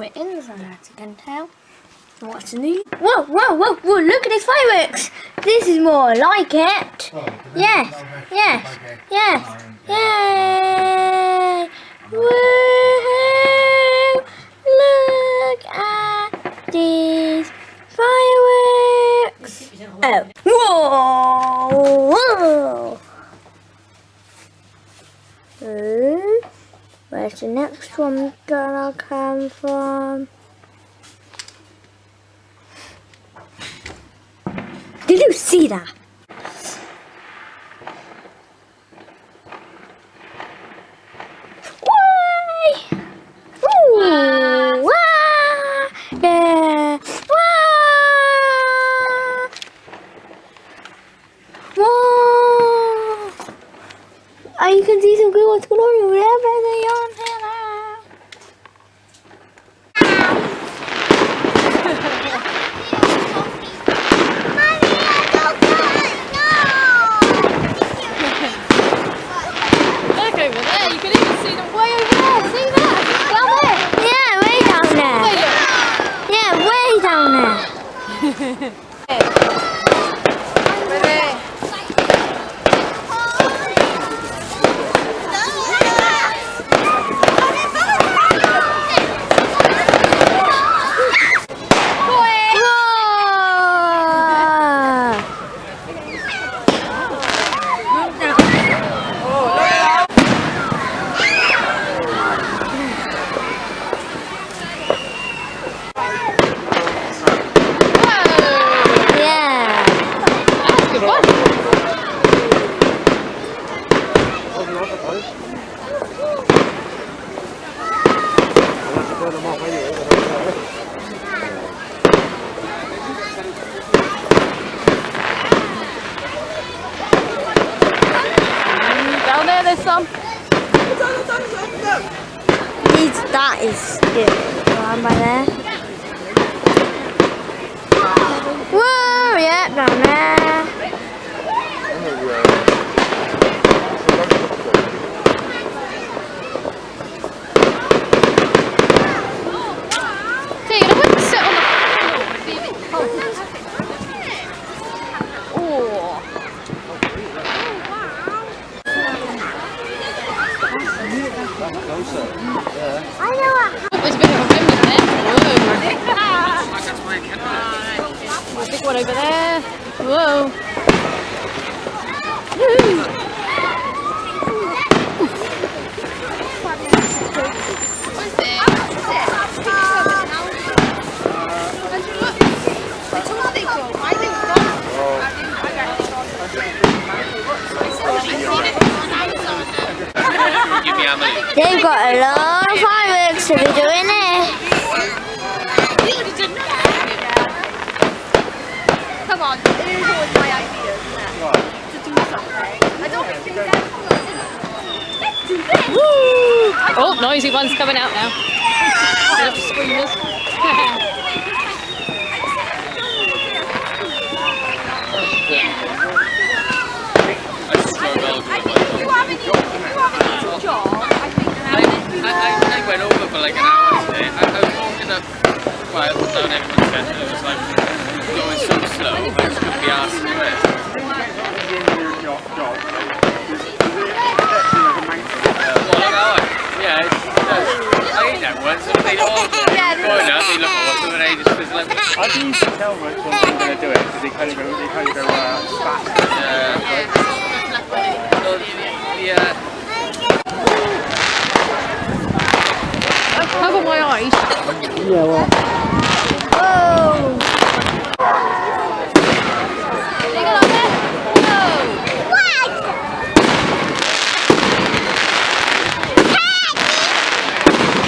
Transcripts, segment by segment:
mittens, and as you can tell, what's new? Whoa, whoa, whoa, whoa, look at these fireworks! This is more like it! Yes, yes, yes, yay! Woohoo! Look at these fireworks! Oh, whoa! Whoa! Where's the next one gonna come from? Did you see that? Whee! Ooh! Wah! Yeah! Wah! Whoa! Oh, you can see some good ones going on over there, but they aren't here now. Look over there, you can even see them way over there. See that? Down there. Yeah, way down there. Yeah, way down there. Down there, there's some. That is good. One by there. Whoa, yeah, down there. See, I wouldn't sit on the I know what. There's a bit of a remnant there. Whoa. Big one over there. Whoa. They've got a lot of fireworks to be doing there. Come on, it is always my idea, isn't it? To do something. I don't think you can. Let's do this! Woo! Oh, noisy one's coming out now. Little screamers. I went over for like an hour today. I was walking up, well, down everyone's set, and it was like going so slow, I just couldn't be asked to do it. Yeah, it does. I ate that once, and they all going up, they look awesome, and they just fizzle out. I can usually tell when I'm going to do it, because they kind of go fast. Yeah. Cover my eyes. Yeah, well. Oh! You got up there? Whoa!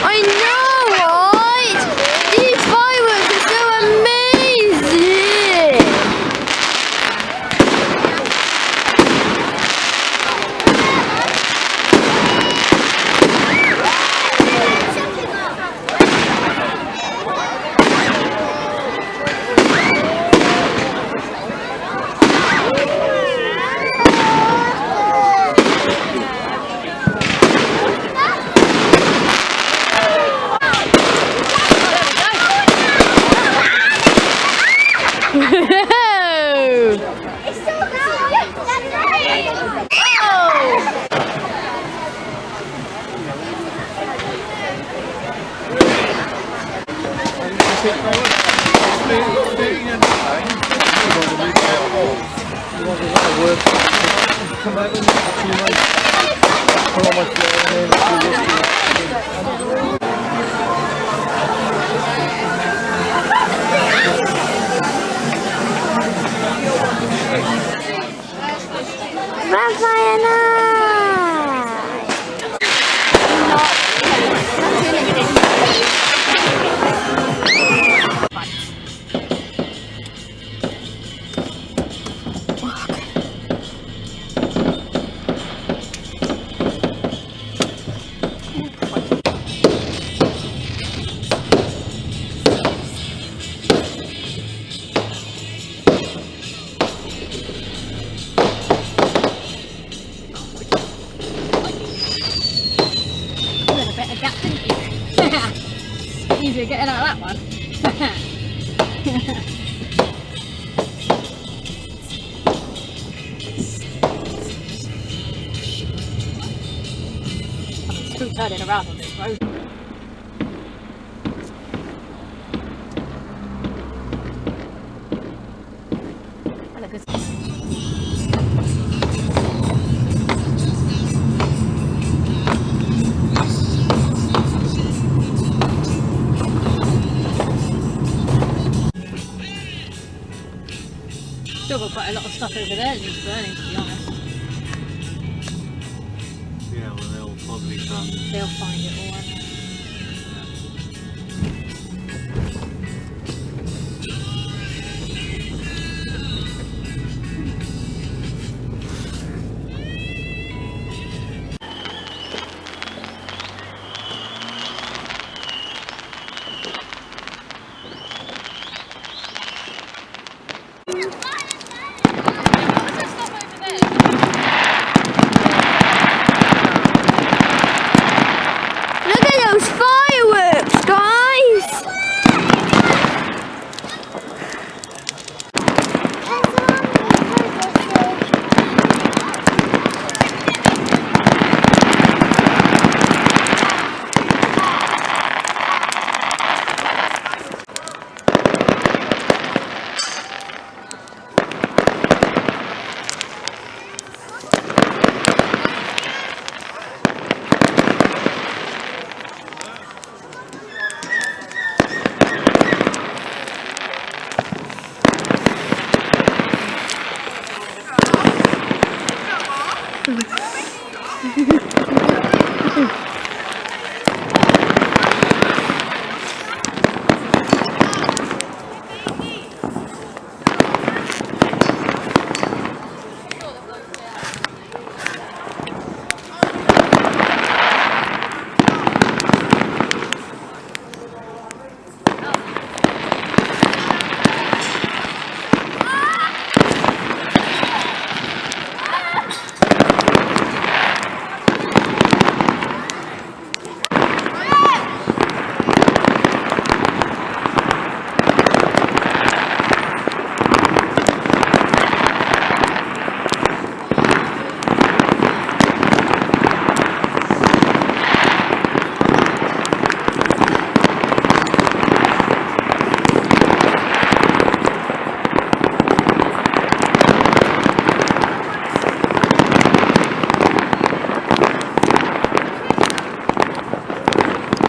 I know, right? These fireworks are so amazing! Bonfire night! You had a better gap, didn't you? Easier getting out of that one. I'm still turning around on this road. I look good. Still got quite a lot of stuff over there that needs burning, to be honest. Yeah, well, they'll probably come. They'll find it all.